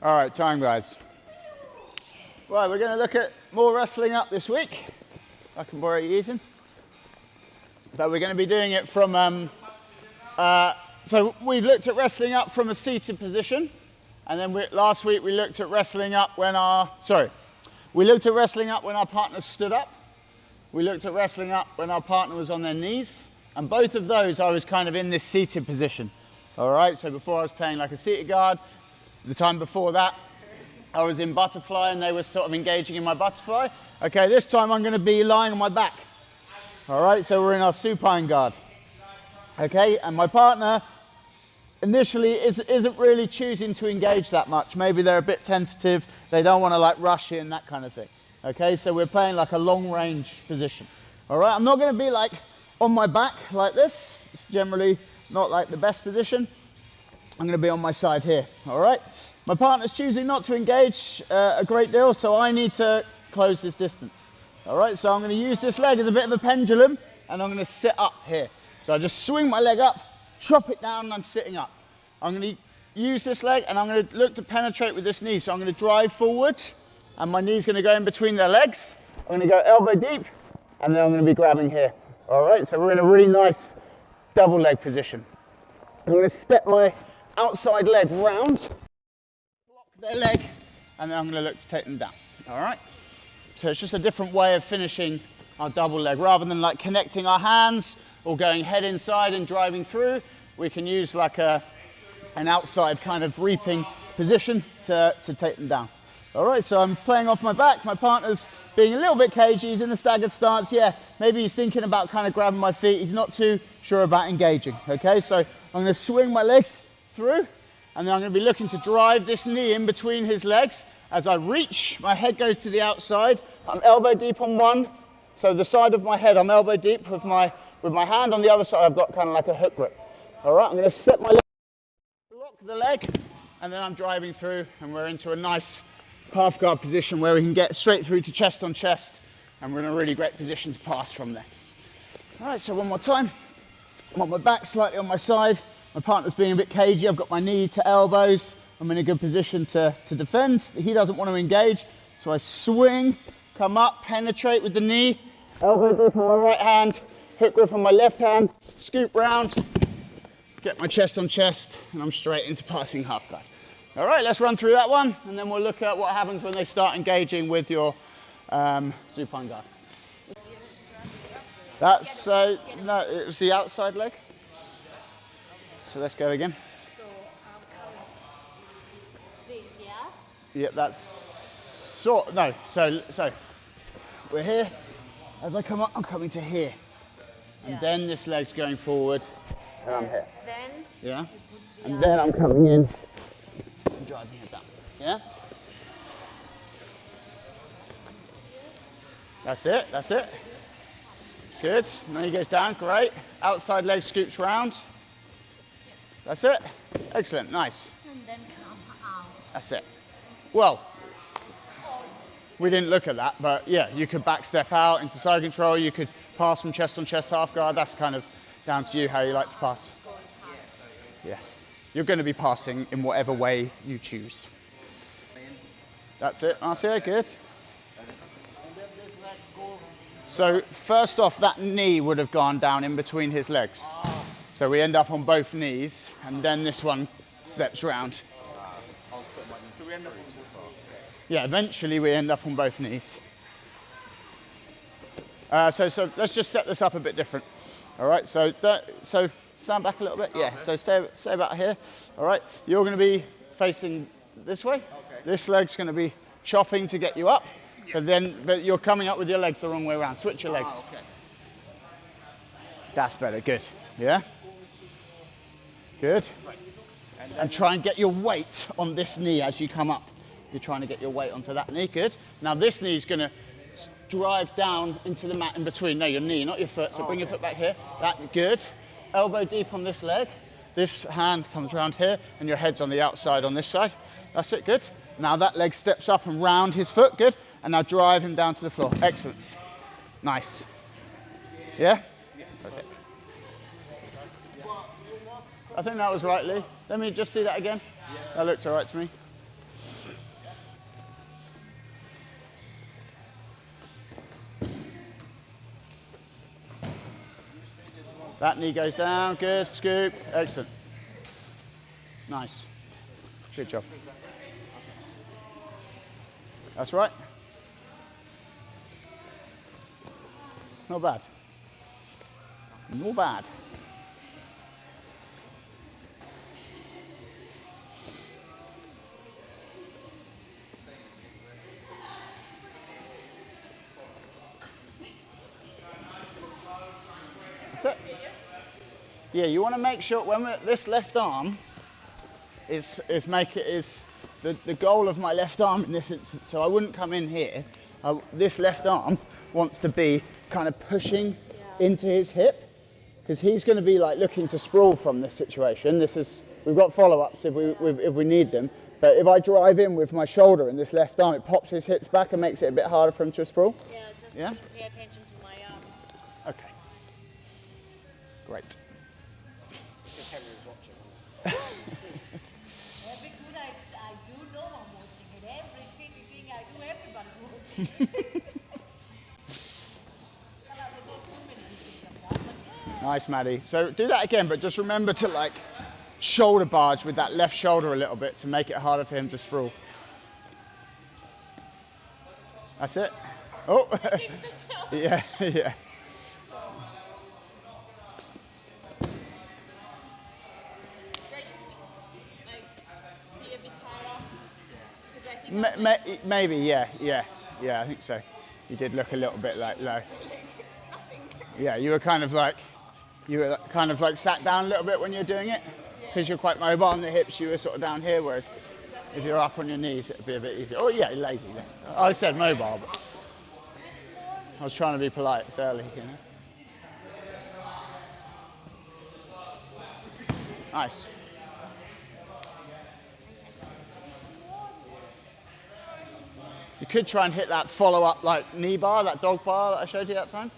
All right, time guys. Right, we're going to look at more wrestling up this week. I can borrow you, Ethan. But we're going to be doing it from, so we looked at wrestling up from a seated position. And then last week we looked at wrestling up when we looked at wrestling up when our partner stood up. We looked at wrestling up when our partner was on their knees. And both of those I was kind of in this seated position. All right, so before I was playing like a seated guard. The time before that, I was in butterfly and they were sort of engaging in my butterfly. Okay, this time I'm going to be lying on my back. All right, so we're in our supine guard. Okay, and my partner initially isn't really choosing to engage that much. Maybe they're a bit tentative. They don't want to like rush in, that kind of thing. Okay, so we're playing like a long range position. All right, I'm not going to be like on my back like this. It's generally not like the best position. I'm going to be on my side here, all right? My partner's choosing not to engage a great deal, so I need to close this distance, all right? So I'm going to use this leg as a bit of a pendulum, and I'm going to sit up here. So I just swing my leg up, chop it down, and I'm sitting up. I'm going to use this leg, and I'm going to look to penetrate with this knee. So I'm going to drive forward, and my knee's going to go in between their legs. I'm going to go elbow deep, and then I'm going to be grabbing here, all right? So we're in a really nice double leg position. I'm going to step my outside leg round, block their leg, and then I'm going to look to take them down, all right? So it's just a different way of finishing our double leg. Rather than like connecting our hands or going head inside and driving through, we can use like an outside kind of reaping position to take them down. All right, so I'm playing off my back. My partner's being a little bit cagey. He's in a staggered stance. Yeah, maybe he's thinking about kind of grabbing my feet. He's not too sure about engaging, okay? So I'm going to swing my legs through, and then I'm going to be looking to drive this knee in between his legs. As I reach, my head goes to the outside. I'm elbow deep on one, so the side of my head I'm elbow deep with my hand. On the other side I've got kind of like a hook grip. All right, I'm going to step my leg, block the leg, and then I'm driving through, and we're into a nice half guard position where we can get straight through to chest on chest, and we're in a really great position to pass from there. All right, so one more time. I'm on my back, slightly on my side. My partner's being a bit cagey. I've got my knee to elbows. I'm in a good position to defend. He doesn't want to engage. So I swing, come up, penetrate with the knee, elbow grip on my right hand, hook grip on my left hand, scoop round, get my chest on chest, and I'm straight into passing half guard. All right, let's run through that one, and then we'll look at what happens when they start engaging with your supine guard. That's, no, it was the outside leg. So let's go again. So this, yeah? Yeah, that's so we're here. As I come up, I'm coming to here. And then this leg's going forward, and I'm here. Then? Yeah? And then I'm coming in and driving it down. Yeah? That's it, that's it. Good, now he goes down, great. Outside leg scoops round. That's it. Excellent, nice. And then come out. That's it. Well, we didn't look at that, but yeah, you could back step out into side control, you could pass from chest on chest half guard. That's kind of down to you how you like to pass. Yeah, you're going to be passing in whatever way you choose. That's it, Marcia, good. So first off, that knee would have gone down in between his legs. So we end up on both knees, and then this one steps round. Yeah, eventually we end up on both knees. So let's just set this up a bit different. All right, so stand back a little bit. Yeah, so stay about here. All right, you're going to be facing this way. This leg's going to be chopping to get you up, but you're coming up with your legs the wrong way around. Switch your legs. That's better, good. Yeah? Good. And try and get your weight on this knee as you come up. You're trying to get your weight onto that knee, good. Now this knee is going to drive down into the mat in between. No, your knee, not your foot. So bring your foot back here. That, good. Elbow deep on this leg. This hand comes around here, and your head's on the outside on this side. That's it, good. Now that leg steps up and round his foot, good. And now drive him down to the floor. Excellent. Nice. Yeah? That's it. I think that was right, Lee. Let me just see that again. That looked all right to me. That knee goes down, good, scoop, excellent. Nice, good job. That's right. Not bad. Not bad. That's it. Yeah, you want to make sure when this left arm is the goal of my left arm in this instance. So I wouldn't come in here. This left arm wants to be kind of pushing into his hip because he's going to be like looking to sprawl from this situation. We've got follow-ups if we need them. But if I drive in with my shoulder in this left arm, it pops his hips back and makes it a bit harder for him to sprawl. Yeah, just Yeah? need to pay attention to my arm. Okay. Great. Every good I do know I'm watching it. Every shitty thing I do, everybody's watching. Well, I've got too many things I've done, but yeah. Nice, Maddie. So do that again, but just remember to like shoulder barge with that left shoulder a little bit to make it harder for him to sprawl. That's it. Oh, yeah, yeah. Maybe, yeah, I think so. You did look a little bit like low. Yeah, you were kind of like sat down a little bit when you're doing it, because you're quite mobile on the hips. You were sort of down here, whereas if you're up on your knees, it'd be a bit easier. Oh yeah, lazy. Yes. I said mobile, but I was trying to be polite. It's early, you know. Nice. You could try and hit that follow-up like knee bar, that dog bar that I showed you that time.